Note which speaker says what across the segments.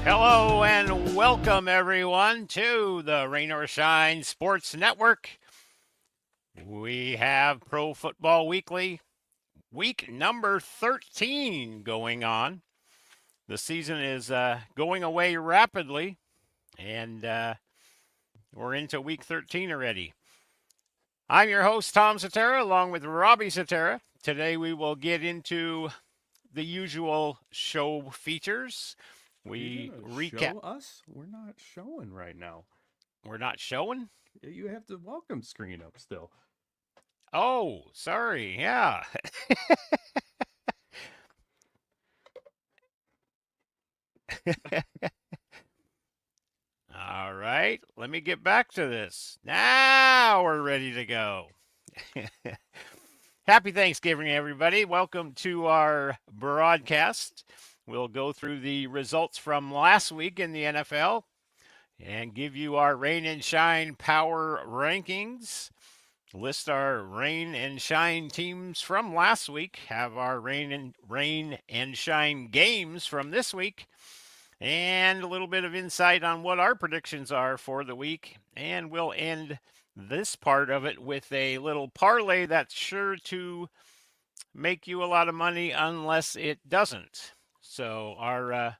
Speaker 1: Hello and welcome everyone to the Rain or Shine Sports Network. We have Pro Football Weekly, week number 13 going on. The season is going away rapidly, and we're into week 13 already. I'm your host, Tom Cetera, along with Robbie Cetera. Today we will get into the usual show features. We recap.
Speaker 2: Show us? We're not showing right now.
Speaker 1: We're not showing?
Speaker 2: You have the welcome screen up still.
Speaker 1: Oh, sorry. Yeah. All right. Let me get back to this. Now we're ready to go. Happy Thanksgiving, everybody. Welcome to our broadcast. We'll go through the results from last week in the NFL and give you our rain and shine power rankings. List our rain and shine teams from last week, have our rain and shine games from this week, and a little bit of insight on what our predictions are for the week. And we'll end this part of it with a little parlay that's sure to make you a lot of money unless it doesn't. So our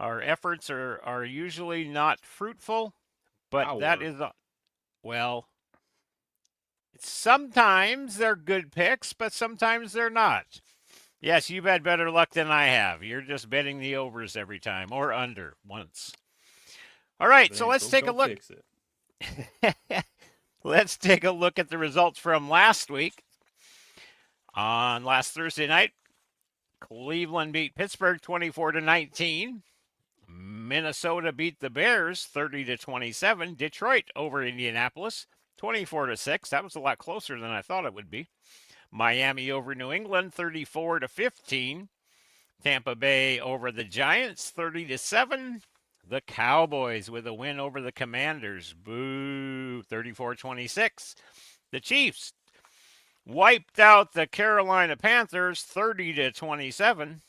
Speaker 1: efforts are usually not fruitful, but that is well, sometimes they're good picks, but sometimes they're not. Yes, you've had better luck than I have. You're just betting the overs every time or under once. All right, so let's take a look. Let's take a look at the results from last week. On last Thursday night, Cleveland beat Pittsburgh 24-19. Minnesota beat the Bears 30-27. Detroit over Indianapolis 24-6. That was a lot closer than I thought it would be. Miami over New England 34-15. Tampa Bay over the Giants 30-7. The Cowboys with a win over the Commanders. Boo, 34-26. The Chiefs wiped out the Carolina Panthers 30-27.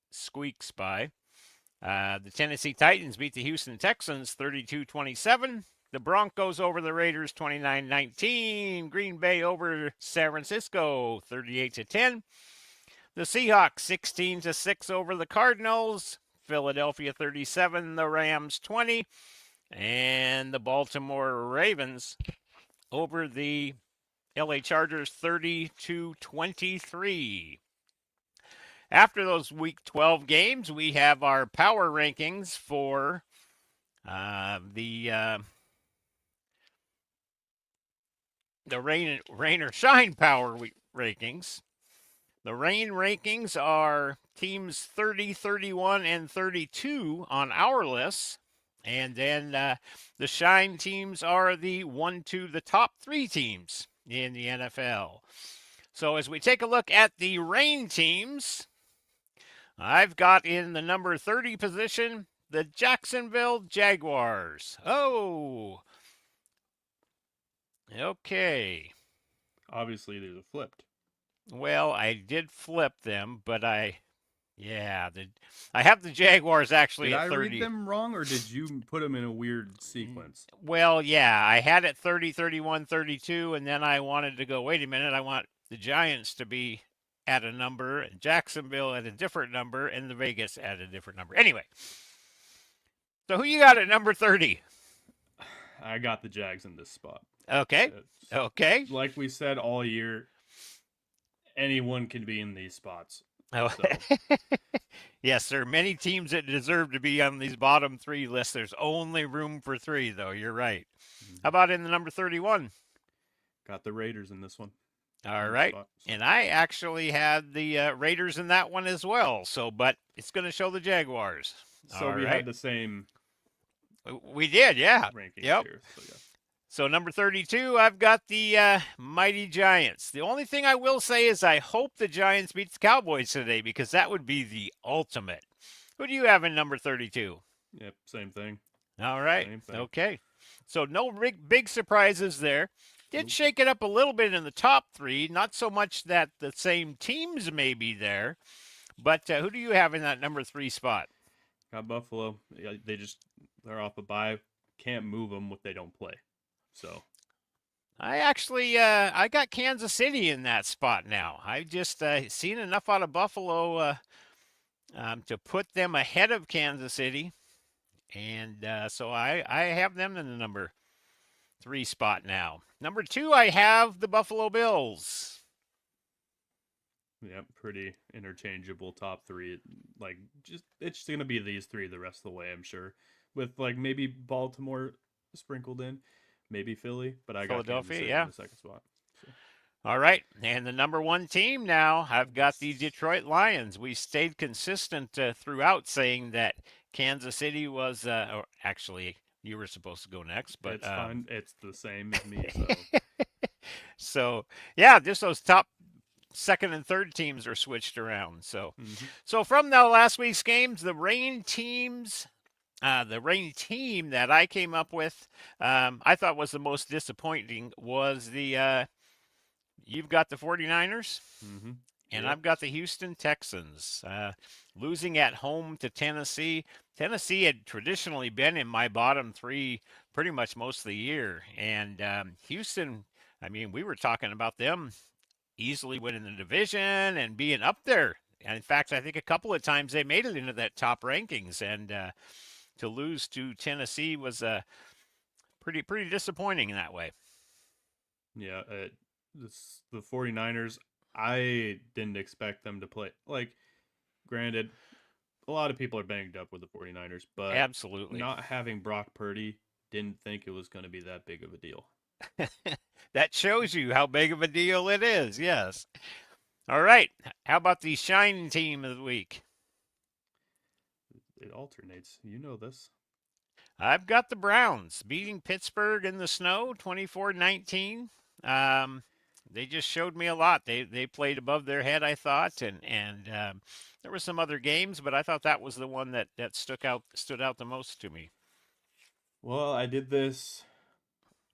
Speaker 1: Squeaks by. The Tennessee Titans beat the Houston Texans 32-27. The Broncos over the Raiders 29-19. Green Bay over San Francisco 38-10. The Seahawks 16-6 over the Cardinals. Philadelphia 37, the Rams 20. And the Baltimore Ravens over the LA Chargers 30-23. After those Week 12 games, we have our power rankings for the rain or shine power rankings. The rain rankings are teams 30, 31, and 32 on our list. And then the shine teams are the 1 to the top 3 teams in the NFL. So as we take a look at the rain teams, I've got in the number 30 position the Jacksonville Jaguars. Oh, okay.
Speaker 2: Obviously, they're flipped.
Speaker 1: Well, I did flip them, but I have the Jaguars actually
Speaker 2: at
Speaker 1: 30.
Speaker 2: Did I read them wrong, or did you put them in a weird sequence?
Speaker 1: Well, yeah, I had it 30, 31, 32, and then I wanted to go, wait a minute, I want the Giants to be at a number, and Jacksonville at a different number, and the Vegas at a different number. Anyway, so who you got at number 30?
Speaker 2: I got the Jags in this spot.
Speaker 1: Okay. Okay.
Speaker 2: Like we said all year, anyone can be in these spots.
Speaker 1: Oh. So. Yes, there are many teams that deserve to be on these bottom 3 lists. There's only room for 3, though. You're right. Mm-hmm. How about in the number 31?
Speaker 2: Got the Raiders in this one.
Speaker 1: All right. And I actually had the Raiders in that one as well. So, but it's going to show the Jaguars.
Speaker 2: So we had the same.
Speaker 1: We did, yeah.
Speaker 2: Rankings
Speaker 1: yep.
Speaker 2: Here, so yeah.
Speaker 1: So number 32, I've got the mighty Giants. The only thing I will say is I hope the Giants beat the Cowboys today because that would be the ultimate. Who do you have in number 32?
Speaker 2: Yep, same thing.
Speaker 1: All right. Okay. So no big surprises there. Did shake it up a little bit in the top 3. Not so much that the same teams may be there. But who do you have in that number 3 spot?
Speaker 2: Got Buffalo. Yeah, they're off a bye. Can't move them if they don't play. So
Speaker 1: I actually I got Kansas City in that spot now. I just seen enough out of Buffalo to put them ahead of Kansas City, and so I have them in the number 3 spot now. Number 2, I have the Buffalo Bills.
Speaker 2: yeah, pretty interchangeable top three. Like it's just gonna be these three the rest of the way, I'm sure. With like maybe Baltimore sprinkled in, maybe Philly, but I got Kansas
Speaker 1: Philadelphia,
Speaker 2: City in
Speaker 1: yeah.
Speaker 2: the second spot. So
Speaker 1: All right, and the number 1 team now, I've got the Detroit Lions. We stayed consistent throughout saying that Kansas City was, or actually, you were supposed to go next, but
Speaker 2: it's fine. It's the same as me. So
Speaker 1: so yeah, just those top second and third teams are switched around. So,
Speaker 2: hmm
Speaker 1: so from the last week's games, the rain team that I came up with, I thought was the most disappointing was you've got the 49ers.
Speaker 2: hmm
Speaker 1: And
Speaker 2: Yep.
Speaker 1: I've got the Houston Texans losing at home to Tennessee. Tennessee had traditionally been in my bottom 3 pretty much most of the year. And Houston, I mean, we were talking about them easily winning the division and being up there. And in fact, I think a couple of times they made it into that top rankings. And to lose to Tennessee was pretty disappointing in that way.
Speaker 2: Yeah. The 49ers. I didn't expect them to play. Like, granted, a lot of people are banged up with the 49ers, but
Speaker 1: Absolutely.
Speaker 2: not having Brock Purdy, didn't think it was going to be that big of a deal.
Speaker 1: That shows you how big of a deal it is. Yes. All right. How about the shine team of the week?
Speaker 2: It alternates. You know this.
Speaker 1: I've got the Browns beating Pittsburgh in the snow 24-19. Um, they just showed me a lot. They played above their head, I thought, and there were some other games, but I thought that was the one that stood out the most to me.
Speaker 2: Well, I did this.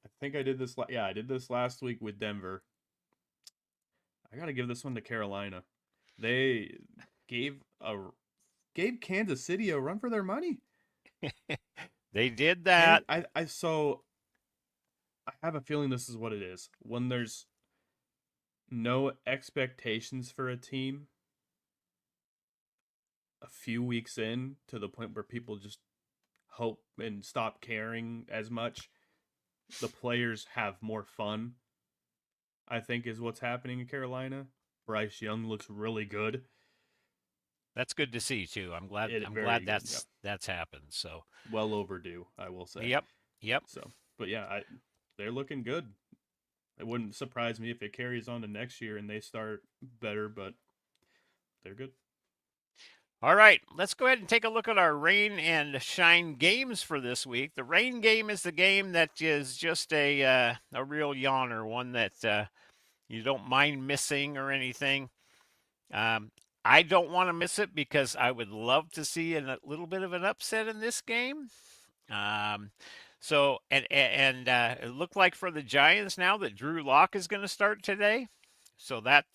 Speaker 2: I think I did this. Yeah, I did this last week with Denver. I got to give this one to Carolina. They gave a gave Kansas City a run for their money.
Speaker 1: They did
Speaker 2: And
Speaker 1: that.
Speaker 2: I have a feeling this is what it is. When there's no expectations for a team a few weeks in to the point where people just hope and stop caring as much, the players have more fun. I think is what's happening in Carolina. Bryce Young looks really good.
Speaker 1: That's good to see too. I'm glad.
Speaker 2: It
Speaker 1: I'm
Speaker 2: very
Speaker 1: glad
Speaker 2: good. Yep.
Speaker 1: that's happened. So,
Speaker 2: Well overdue, I will say.
Speaker 1: yep, yep.
Speaker 2: So, but yeah, they're looking good. It wouldn't surprise me if it carries on to next year and they start better, but they're good.
Speaker 1: All right, let's go ahead and take a look at our rain and shine games for this week. The rain game is the game that is just a real yawner, one that you don't mind missing or anything. Um, I don't want to miss it because I would love to see a little bit of an upset in this game. Um, so and it looked like for the Giants now that Drew Lock is going to start today. So that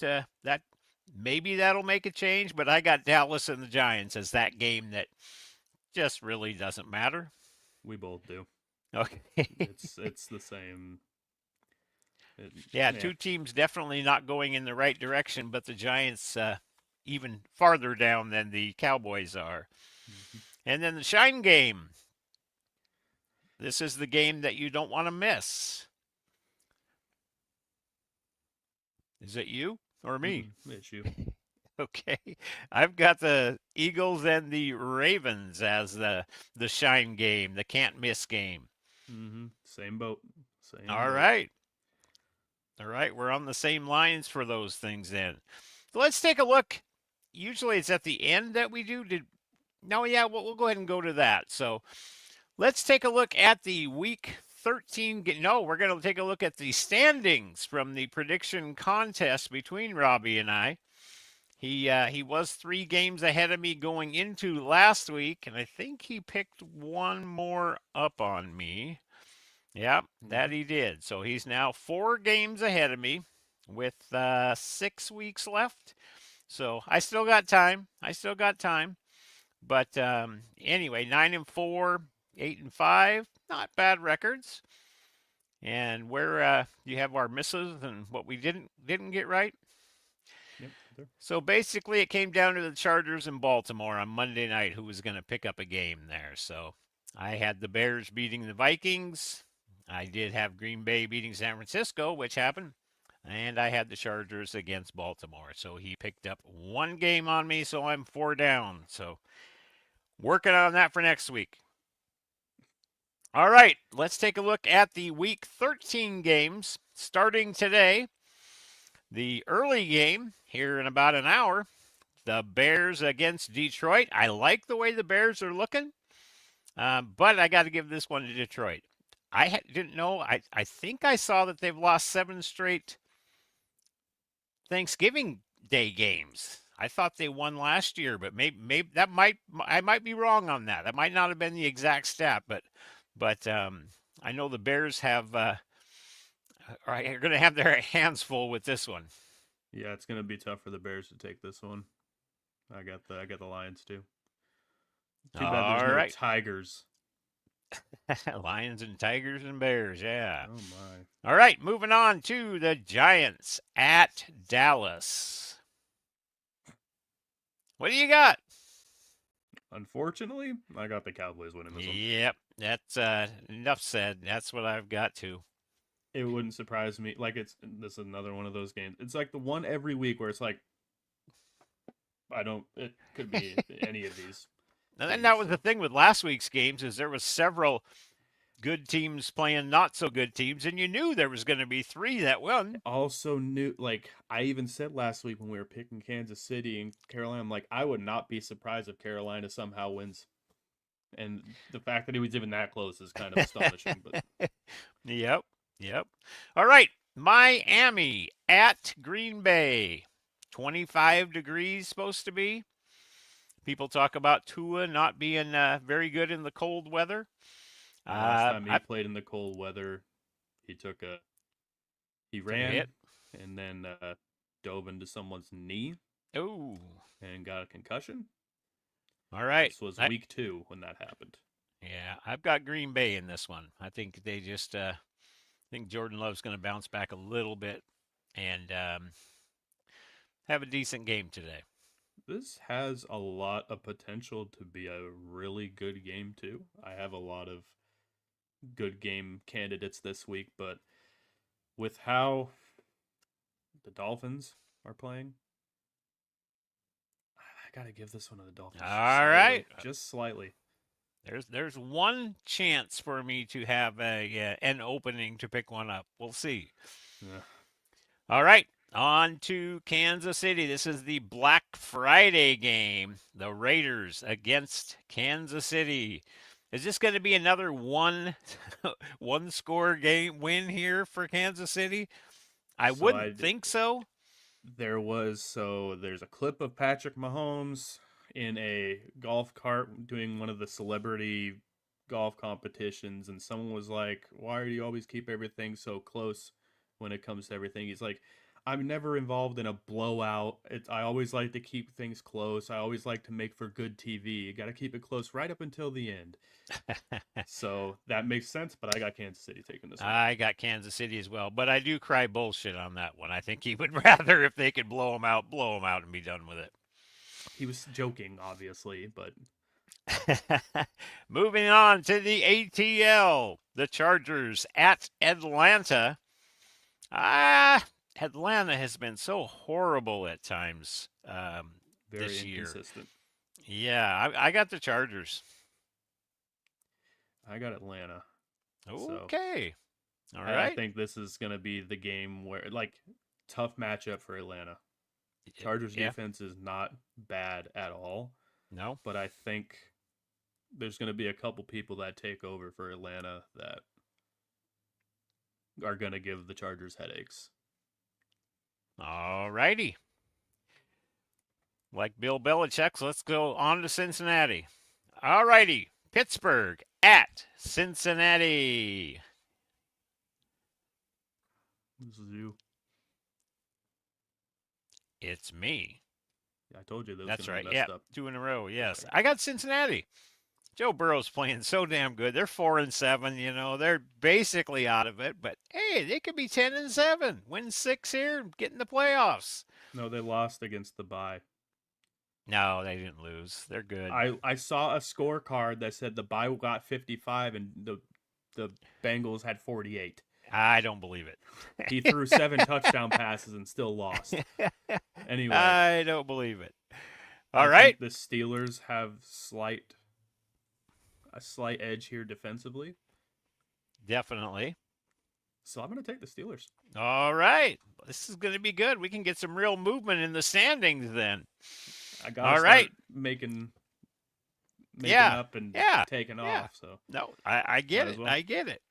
Speaker 1: maybe that'll make a change, but I got Dallas and the Giants as that game that just really doesn't matter.
Speaker 2: We both do.
Speaker 1: Okay.
Speaker 2: It's the same. It,
Speaker 1: Yeah,
Speaker 2: yeah.
Speaker 1: two teams definitely not going in the right direction, but the Giants even farther down than the Cowboys are.
Speaker 2: Mhm.
Speaker 1: And then the shine game. This is the game that you don't want to miss. Is it you or me?
Speaker 2: It's you.
Speaker 1: Okay. I've got the Eagles and the Ravens as the shine game, the can't miss game.
Speaker 2: Same boat. Same
Speaker 1: All
Speaker 2: boat.
Speaker 1: right. All right, we're on the same lines for those things then. So let's take a look. Usually it's at the end that we do. No, yeah, we'll go ahead and go to that. So let's take a look at the week 13. No, we're going to take a look at the standings from the prediction contest between Robbie and I. He was 3 games ahead of me going into last week, and I think he picked one more up on me. Yeah, that
Speaker 2: Mm-hmm.
Speaker 1: he did. So he's now 4 games ahead of me with 6 weeks left. So I still got time. I still got time. But anyway, 9-4, 8-5, not bad records. And where you have our misses and what we didn't get right.
Speaker 2: Yep.
Speaker 1: So basically, it came down to the Chargers in Baltimore on Monday night, who was going to pick up a game there. So I had the Bears beating the Vikings. I did have Green Bay beating San Francisco, which happened. And I had the Chargers against Baltimore. So he picked up one game on me, so I'm 4 down. So working on that for next week. All right, let's take a look at the Week 13 games starting today. The early game here in about an hour, the Bears against Detroit. I like the way the Bears are looking, but I got to give this one to Detroit. I didn't know. I think I saw that they've lost 7 straight Thanksgiving Day games. I thought they won last year, but maybe I might be wrong on that. That might not have been the exact stat, but I know the Bears are going to have their hands full with this one.
Speaker 2: Yeah, it's gonna be tough for the Bears to take this one. I got the Lions too. Too bad there's
Speaker 1: All
Speaker 2: no
Speaker 1: right.
Speaker 2: Tigers.
Speaker 1: Lions and Tigers and Bears, yeah.
Speaker 2: Oh my.
Speaker 1: All right, moving on to the Giants at Dallas. What do you got?
Speaker 2: Unfortunately, I got the Cowboys winning this one.
Speaker 1: Yep, that's enough said. That's what I've got too.
Speaker 2: It wouldn't surprise me. Like this is another one of those games. It's like the one every week where it's like it could be any of these.
Speaker 1: And that was the thing with last week's games is there was several good teams playing not so good teams, and you knew there was going to be 3 that won.
Speaker 2: Also knew, like I even said last week when we were picking Kansas City and Carolina, I'm like, I would not be surprised if Carolina somehow wins. And the fact that he was even that close is kind of astonishing. But
Speaker 1: Yep. All right, Miami at Green Bay. 25 degrees supposed to be. People talk about Tua not being very good in the cold weather.
Speaker 2: last time he played in the cold weather, he ran and then dove into someone's knee.
Speaker 1: Oh.
Speaker 2: And got a concussion.
Speaker 1: All right.
Speaker 2: This was week 2 when that happened.
Speaker 1: Yeah, I've got Green Bay in this one. I think they just I think Jordan Love's going to bounce back a little bit and have a decent game today.
Speaker 2: This has a lot of potential to be a really good game too. I have a lot of good game candidates this week, but with how the Dolphins are playing, I got to give this one to the Dolphins.
Speaker 1: All right.
Speaker 2: Just slightly.
Speaker 1: There's one chance for me to have an opening to pick one up. We'll see.
Speaker 2: Yeah.
Speaker 1: All right. On to Kansas City. This is the Black Friday game. The Raiders against Kansas City. Is this going to be another one score game win here for Kansas City? I wouldn't think so.
Speaker 2: There's a clip of Patrick Mahomes in a golf cart doing one of the celebrity golf competitions, and someone was like, "Why do you always keep everything so close when it comes to everything?" He's like, I'm never involved in a blowout. I always like to keep things close. I always like to make for good TV. You got to keep it close right up until the end. So that makes sense, but I got Kansas City taking this one.
Speaker 1: I got Kansas City as well, but I do cry bullshit on that one. I think he would rather, if they could blow him out and be done with it.
Speaker 2: He was joking, obviously, but...
Speaker 1: Moving on to the ATL, the Chargers at Atlanta. Atlanta has been so horrible at times this year.
Speaker 2: Very inconsistent.
Speaker 1: Yeah, I got the Chargers.
Speaker 2: I got Atlanta.
Speaker 1: Okay.
Speaker 2: All right. I think this is going to be the game where, tough matchup for Atlanta. Chargers defense is not bad at all.
Speaker 1: No.
Speaker 2: But I think there's going to be a couple people that take over for Atlanta that are going to give the Chargers headaches.
Speaker 1: All righty. Like Bill Belichick, let's go on to Cincinnati. All righty. Pittsburgh at Cincinnati.
Speaker 2: This is you.
Speaker 1: It's me.
Speaker 2: I told you those
Speaker 1: That's
Speaker 2: gonna
Speaker 1: right.
Speaker 2: be
Speaker 1: Yeah,
Speaker 2: messed up.
Speaker 1: 2 in a row. Yes,
Speaker 2: Like,
Speaker 1: I got Cincinnati. Joe Burrow's playing so damn good. They're 4-7. They're basically out of it. But hey, they could be 10-7. Win 6 here, get in the playoffs.
Speaker 2: no, they lost against the bye.
Speaker 1: No, they didn't lose. They're good.
Speaker 2: I saw a scorecard that said the bye got 55 and the Bengals had 48.
Speaker 1: I don't believe it.
Speaker 2: He threw 7 touchdown passes and still lost. Anyway,
Speaker 1: I don't believe it.
Speaker 2: I
Speaker 1: All right.
Speaker 2: think the Steelers have a slight edge here defensively.
Speaker 1: Definitely.
Speaker 2: So I'm going to take the Steelers.
Speaker 1: All right. This is going to be good. We can get some real movement in the standings then.
Speaker 2: I got to
Speaker 1: All
Speaker 2: start
Speaker 1: right.
Speaker 2: making
Speaker 1: Yeah.
Speaker 2: up and
Speaker 1: Yeah.
Speaker 2: taking
Speaker 1: Yeah.
Speaker 2: off. So
Speaker 1: No, I get
Speaker 2: Might as
Speaker 1: it.
Speaker 2: well.
Speaker 1: I get it.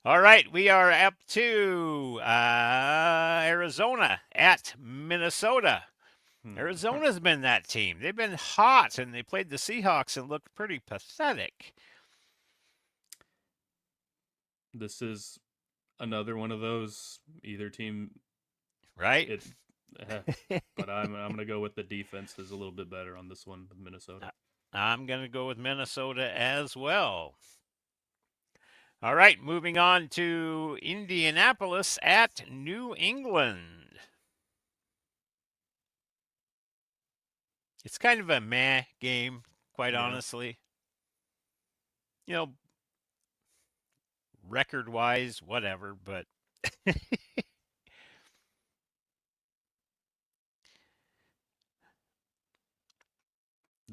Speaker 1: All right. We are up to Arizona at Minnesota. Arizona's been that team. They've been hot, and they played the Seahawks and looked pretty pathetic.
Speaker 2: This is another one of those either team.
Speaker 1: Right?
Speaker 2: But I'm going to go with the defense is a little bit better on this one with Minnesota.
Speaker 1: I'm going to go with Minnesota as well. All right, moving on to Indianapolis at New England. It's kind of a meh game, quite
Speaker 2: Yeah.
Speaker 1: honestly. Record-wise, whatever, but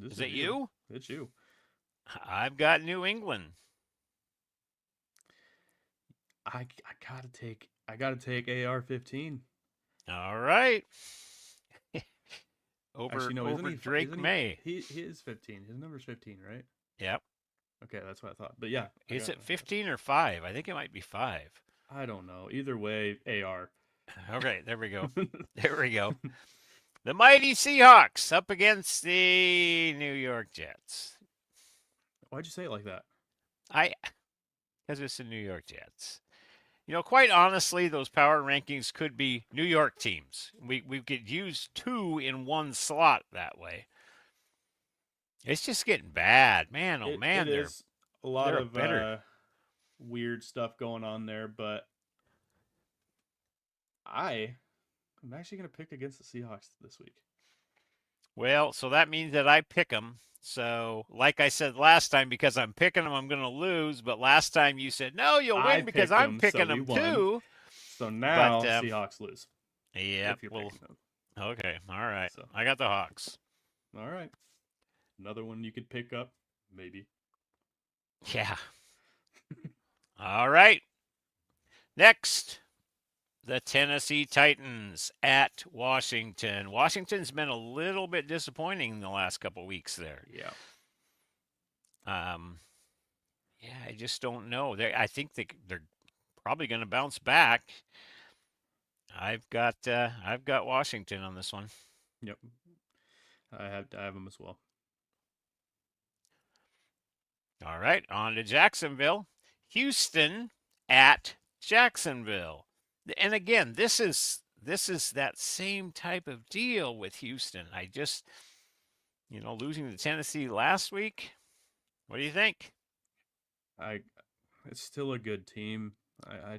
Speaker 1: is it you?
Speaker 2: It's you.
Speaker 1: I've got New England.
Speaker 2: I gotta take AR-15.
Speaker 1: All right.
Speaker 2: Actually, no,
Speaker 1: over Drake
Speaker 2: isn't
Speaker 1: May.
Speaker 2: He is 15. His number's 15, right?
Speaker 1: Yep.
Speaker 2: Okay, that's what I thought. But yeah,
Speaker 1: Is it 15 or 5? I think it might be 5.
Speaker 2: I don't know. Either way, AR.
Speaker 1: Okay, there we go. There we go. The mighty Seahawks up against the New York Jets.
Speaker 2: Why'd you say it like that?
Speaker 1: Because it's the New York Jets. Quite honestly, those power rankings could be New York teams. We could use 2 in one slot that way. It's just getting bad, man. Oh man,
Speaker 2: it is a lot
Speaker 1: they're
Speaker 2: of
Speaker 1: better.
Speaker 2: weird stuff going on there, but I'm actually gonna pick against the Seahawks this week.
Speaker 1: Well, so that means that I pick them. So, like I said last time, because I'm picking them, I'm going to lose. But last time you said, no, you'll win because I'm picking them too.
Speaker 2: So now
Speaker 1: But,
Speaker 2: Seahawks lose.
Speaker 1: Yeah.
Speaker 2: If you're picking them.
Speaker 1: Okay. All right.
Speaker 2: So.
Speaker 1: I got the Hawks.
Speaker 2: All right. Another one you could pick up, maybe.
Speaker 1: Yeah. All right. Next, the Tennessee Titans at Washington. Washington's been a little bit disappointing the last couple weeks there.
Speaker 2: Yeah.
Speaker 1: Yeah, I just don't know. I think they're probably going to bounce back. I've got Washington on this one.
Speaker 2: Yep. I have them as well.
Speaker 1: All right, on to Jacksonville. Houston at Jacksonville. And again, this is that same type of deal with Houston. I just, losing to Tennessee last week. What do you think?
Speaker 2: It's still a good team. I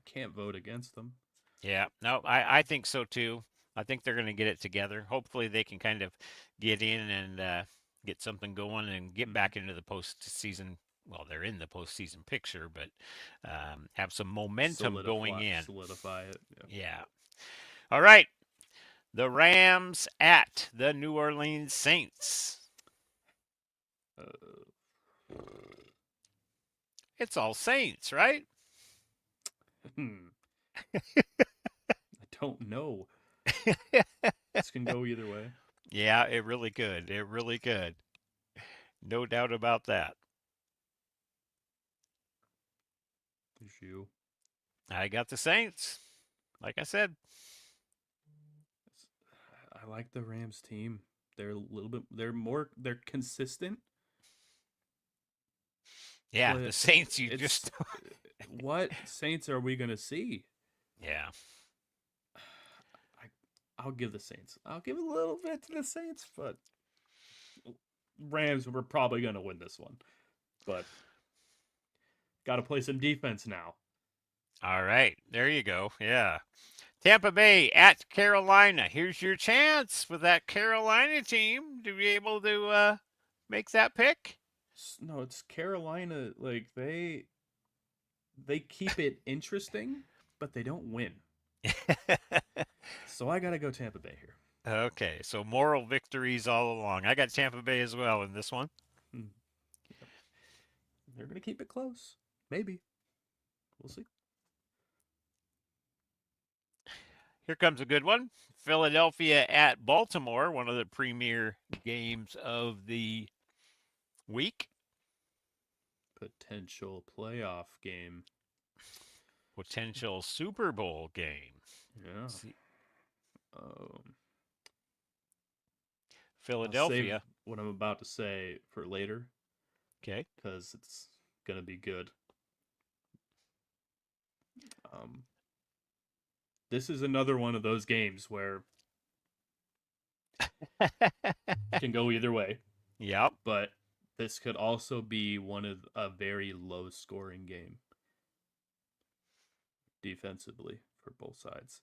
Speaker 2: can't vote against them.
Speaker 1: Yeah, no, I think so too. I think they're going to get it together. Hopefully, they can kind of get in and get something going and get back into the postseason. Well, they're in the postseason picture, but have some momentum going in.
Speaker 2: Solidify it.
Speaker 1: Yeah. All right. The Rams at the New Orleans Saints. It's all Saints, right?
Speaker 2: I don't know. This can go either way.
Speaker 1: Yeah, it really could. It really could. No doubt about that.
Speaker 2: You.
Speaker 1: I got the Saints. Like I said.
Speaker 2: I like the Rams team. They're they're consistent.
Speaker 1: Yeah, the Saints,
Speaker 2: what Saints are we going to see?
Speaker 1: Yeah.
Speaker 2: I'll give the Saints. I'll give a little bit to the Saints, but Rams were probably going to win this one. But got to play some defense now.
Speaker 1: All right, there you go. Yeah. Tampa Bay at Carolina. Here's your chance with that Carolina team to be able to make that pick.
Speaker 2: No, it's Carolina. Like they keep it interesting, but they don't win. So I got to go Tampa Bay here.
Speaker 1: Okay, so moral victories all along. I got Tampa Bay as well in this one.
Speaker 2: Yep. They're going to keep it close. Maybe. We'll see.
Speaker 1: Here comes a good one. Philadelphia at Baltimore, one of the premier games of the week.
Speaker 2: Potential playoff game.
Speaker 1: Potential Super Bowl game.
Speaker 2: Yeah.
Speaker 1: Philadelphia.
Speaker 2: I'll save what I'm about to say for later.
Speaker 1: Okay.
Speaker 2: Because it's going to be good. This is another one of those games where it can go either way.
Speaker 1: Yep.
Speaker 2: But this could also be one of a very low scoring game defensively for both sides.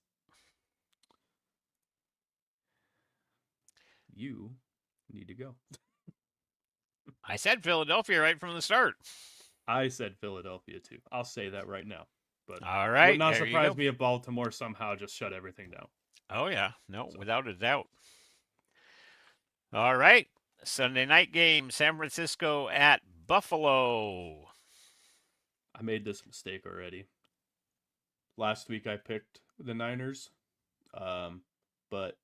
Speaker 2: You need to go.
Speaker 1: I said Philadelphia right from the start.
Speaker 2: I said Philadelphia too. I'll say that right now. But
Speaker 1: all right,
Speaker 2: would not surprise me if Baltimore somehow just shut everything down.
Speaker 1: Oh yeah, no, without a doubt. All right, Sunday night game, San Francisco at Buffalo.
Speaker 2: I made this mistake already. Last week I picked the Niners, but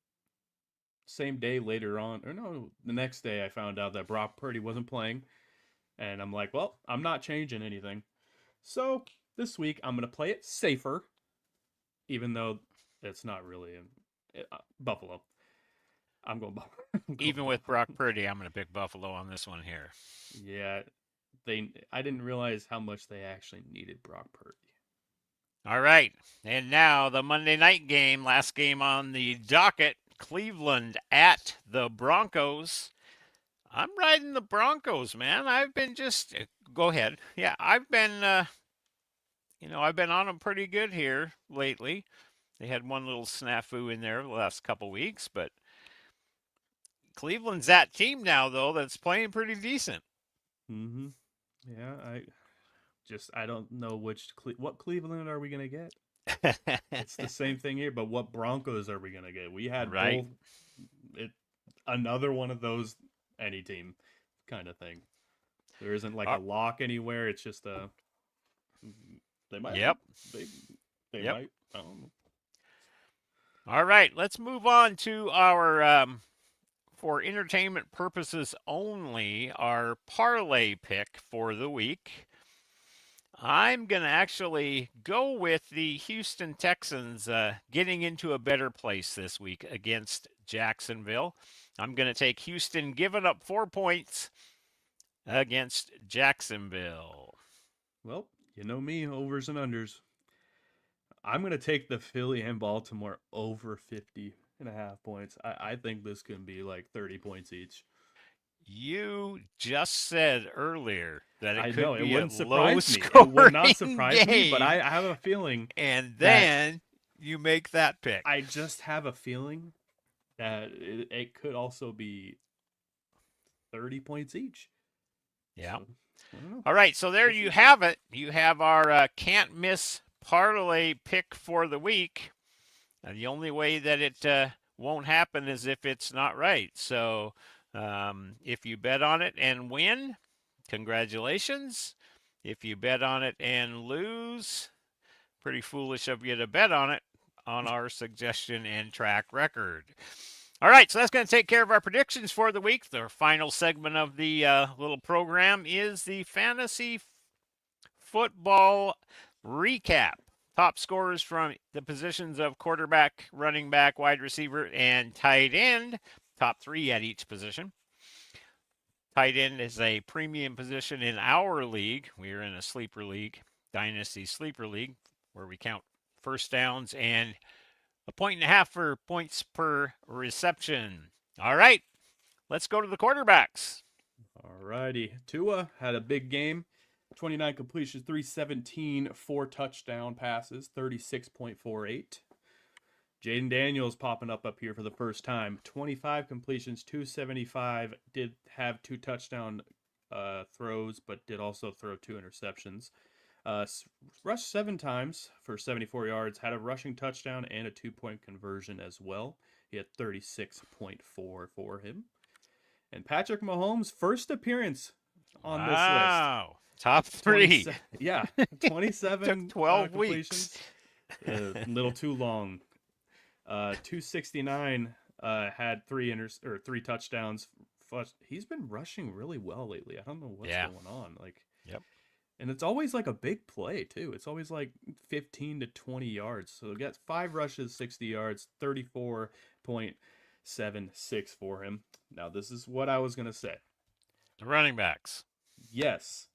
Speaker 2: same day later on, or no, the next day I found out that Brock Purdy wasn't playing, and I'm like, well, I'm not changing anything. So this week I'm going to play it safer, even though it's not really Buffalo. I'm going Buffalo.
Speaker 1: Even with Brock Purdy, I'm going to pick Buffalo on this one here.
Speaker 2: Yeah, I didn't realize how much they actually needed Brock Purdy.
Speaker 1: All right, and now the Monday night game, last game on the docket, Cleveland at the Broncos. I'm riding the Broncos, man. I've been just go ahead. Yeah, I've been I've been on them pretty good here lately. They had one little snafu in there the last couple weeks, but Cleveland's that team now though that's playing pretty decent.
Speaker 2: Mm-hmm. Yeah, I don't know what Cleveland are we gonna get? It's the same thing here, but what Broncos are we gonna get? We had both. Another one of those any team kind of thing. There isn't like a lock anywhere. It's just they might.
Speaker 1: Yep.
Speaker 2: They might. I don't know.
Speaker 1: All right, let's move on to our for entertainment purposes only, our parlay pick for the week. I'm going to actually go with the Houston Texans getting into a better place this week against Jacksonville. I'm going to take Houston giving up 4 points against Jacksonville.
Speaker 2: Well, you know me, overs and unders. I'm going to take the Philly and Baltimore over 50.5 points. I think this can be like 30 points each.
Speaker 1: You just said earlier that it
Speaker 2: could
Speaker 1: be
Speaker 2: wouldn't
Speaker 1: a low
Speaker 2: surprise me. It would not surprise me, but I have a feeling.
Speaker 1: And then you make that pick.
Speaker 2: I just have a feeling that it could also be 30 points each.
Speaker 1: Yeah.
Speaker 2: So,
Speaker 1: all right, so there you have it. You have our can't miss parlay pick for the week. And the only way that it won't happen is if it's not right. So if you bet on it and win, congratulations. If you bet on it and lose, pretty foolish of you to bet on it on our suggestion and track record. All right, so that's going to take care of our predictions for the week. The final segment of the little program is the fantasy football recap. Top scorers from the positions of quarterback, running back, wide receiver, and tight end. Top 3 at each position. Tight end is a premium position in our league. We are in a sleeper league, Dynasty Sleeper League, where we count first downs and 1.5 for points per reception. All right, let's go to the quarterbacks.
Speaker 2: Alrighty. Tua had a big game. 29 completions, 317, 4 touchdown passes, 36.48. Jaden Daniels popping up here for the first time. 25 completions, 275. Did have 2 touchdown throws, but did also throw 2 interceptions. Rushed 7 times for 74 yards. Had a rushing touchdown and a 2-point conversion as well. He had 36.4 for him. And Patrick Mahomes' first appearance on this list.
Speaker 1: Wow. Top 3.
Speaker 2: Yeah, 27
Speaker 1: Took 12
Speaker 2: completions.
Speaker 1: weeks.
Speaker 2: A little too long. 269 had 3 touchdowns. He's been rushing really well lately. I don't know what's going on.
Speaker 1: Yep.
Speaker 2: And it's always like a big play too. It's always like 15 to 20 yards. So he got 5 rushes, 60 yards, 34.76 for him. Now this is what I was gonna say.
Speaker 1: The running backs.
Speaker 2: Yes.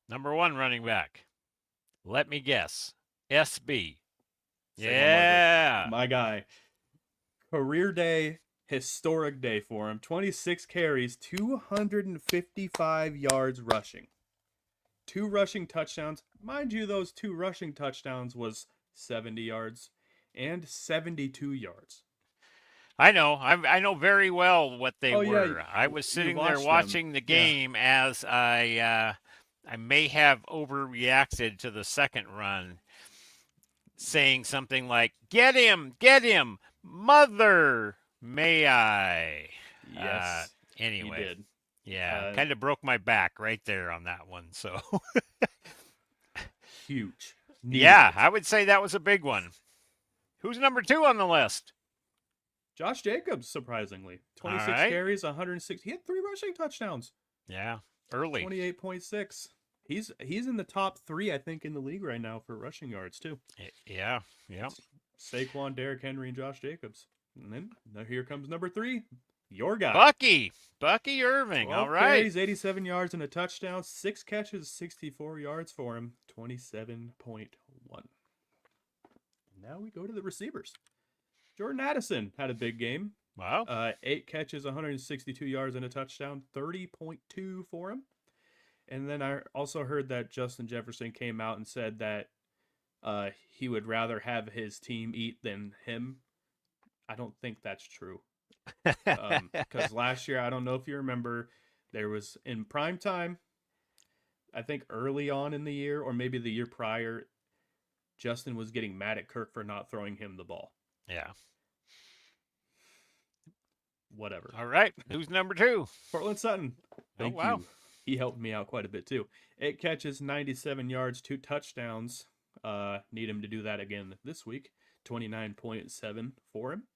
Speaker 1: Number 1 running back. Let me guess. SB.
Speaker 2: Yeah. My guy. Career day, historic day for him. 26 carries, 255 yards rushing. 2 rushing touchdowns. Mind you, those 2 rushing touchdowns was 70 yards and 72 yards.
Speaker 1: I know. I know very well what they were.
Speaker 2: Yeah,
Speaker 1: I was sitting there watching the game as I may have overreacted to the second run, saying something like, get him, mother, may I?
Speaker 2: Yes.
Speaker 1: Anyway.
Speaker 2: He did.
Speaker 1: Yeah, kind of broke my back right there on that one. So
Speaker 2: huge.
Speaker 1: Yeah, I would say that was a big one. Who's number 2 on the list?
Speaker 2: Josh Jacobs, surprisingly. 26 carries, 160. He had 3 rushing touchdowns.
Speaker 1: Yeah, early.
Speaker 2: 28.6. He's in the top 3, I think, in the league right now for rushing yards, too.
Speaker 1: Yeah.
Speaker 2: Saquon, Derrick Henry, and Josh Jacobs. And then here comes number 3, your guy.
Speaker 1: Bucky Irving. All right.
Speaker 2: Carries, 87 yards and a touchdown. 6 catches, 64 yards for him. 27.1. Now we go to the receivers. Jordan Addison had a big game.
Speaker 1: Wow.
Speaker 2: 8 catches, 162 yards and a touchdown. 30.2 for him. And then I also heard that Justin Jefferson came out and said that he would rather have his team eat than him. I don't think that's true. Because last year, I don't know if you remember, there was in prime time, I think early on in the year, or maybe the year prior, Justin was getting mad at Kirk for not throwing him the ball.
Speaker 1: Yeah.
Speaker 2: Whatever.
Speaker 1: All right. Who's number 2?
Speaker 2: Portland Sutton. Thank you. He helped me out quite a bit too. 8 catches, 97 yards, 2 touchdowns. Need him to do that again this week. 29.7 for him.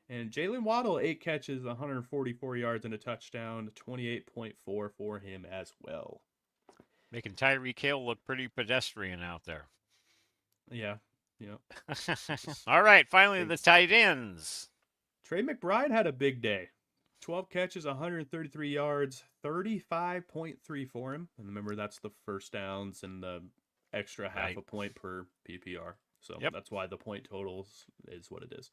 Speaker 2: And Jalen Waddle, 8 catches, 144 yards and a touchdown. 28.4 for him as well.
Speaker 1: Making Tyreek Hill look pretty pedestrian out there.
Speaker 2: Yeah.
Speaker 1: All right. Finally, the tight ends.
Speaker 2: Trey McBride had a big day. 12 catches, 133 yards, 35.3 for him. And remember, that's the first downs and the extra half a point per PPR. So that's why the point totals is what it is.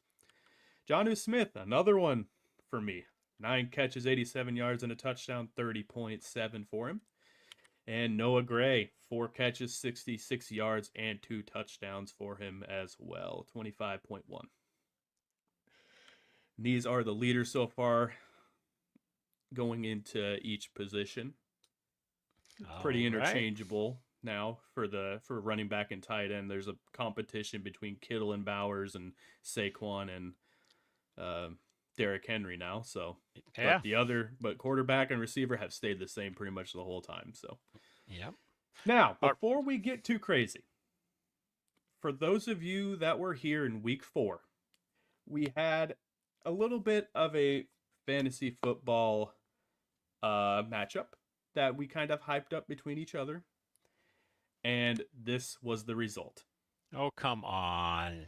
Speaker 2: Jonnu Smith, another one for me. 9 catches, 87 yards and a touchdown, 30.7 for him. And Noah Gray, 4 catches, 66 yards and 2 touchdowns for him as well, 25.1. These are the leaders so far going into each position. Pretty interchangeable now for running back and tight end. There's a competition between Kittle and Bowers and Saquon and Derrick Henry now. So but quarterback and receiver have stayed the same pretty much the whole time. So Now, before we get too crazy, for those of you that were here in week 4, we had a little bit of a fantasy football matchup that we kind of hyped up between each other. And this was the result.
Speaker 1: Oh, come on.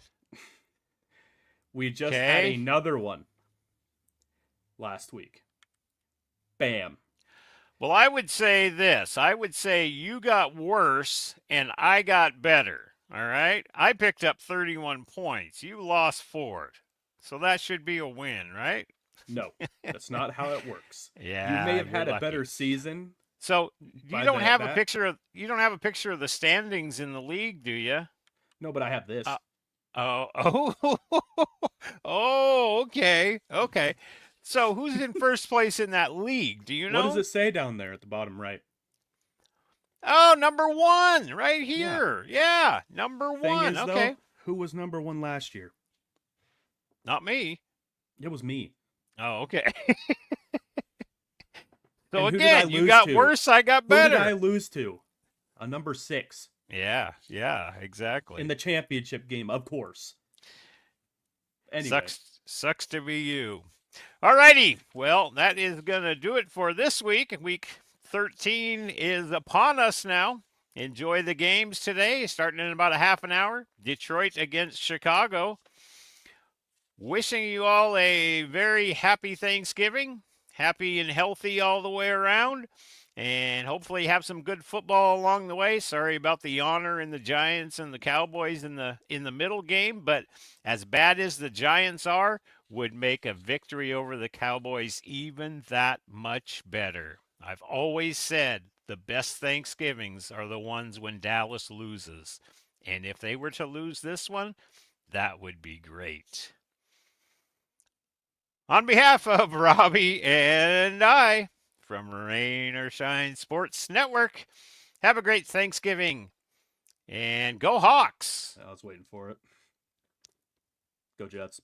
Speaker 2: We just had another one last week. Bam.
Speaker 1: Well, I would say this. I would say you got worse and I got better. All right. I picked up 31 points. You lost 4. So that should be a win, right?
Speaker 2: No, that's not how it works. You may
Speaker 1: Yeah,
Speaker 2: have
Speaker 1: you're
Speaker 2: had a
Speaker 1: lucky.
Speaker 2: better season
Speaker 1: So you
Speaker 2: by
Speaker 1: don't have a
Speaker 2: that.
Speaker 1: picture of the standings in the league, do you?
Speaker 2: No, but I have this.
Speaker 1: Oh, oh, okay, okay. So who's in first place in that league? Do you
Speaker 2: What does
Speaker 1: know?
Speaker 2: it say down there at the bottom right?
Speaker 1: Oh, number 1, right
Speaker 2: Yeah.
Speaker 1: here. Yeah, number
Speaker 2: Thing
Speaker 1: 1.
Speaker 2: is, though,
Speaker 1: Okay,
Speaker 2: who was number 1 last year?
Speaker 1: not me.
Speaker 2: It was me.
Speaker 1: Oh, okay. So
Speaker 2: And who did I
Speaker 1: again, you
Speaker 2: lose
Speaker 1: got
Speaker 2: to?
Speaker 1: worse, I got
Speaker 2: Who did I
Speaker 1: better.
Speaker 2: lose to? A number 6
Speaker 1: Yeah, yeah, exactly.
Speaker 2: in the championship game, of course. Anyway,
Speaker 1: Sucks to be you. Alrighty, well, that is gonna do it for this week. Week 13 is upon us now. Enjoy the games today, starting in about a half an hour. Detroit against Chicago. Wishing you all a very happy Thanksgiving. Happy and healthy all the way around. And hopefully have some good football along the way. Sorry about the honor in the Giants and the Cowboys in the middle game, but as bad as the Giants are, would make a victory over the Cowboys even that much better. I've always said the best Thanksgivings are the ones when Dallas loses. And if they were to lose this one, that would be great. On behalf of Robbie and I from Rain or Shine Sports Network, have a great Thanksgiving and go Hawks.
Speaker 2: I was waiting for it. Go Jets.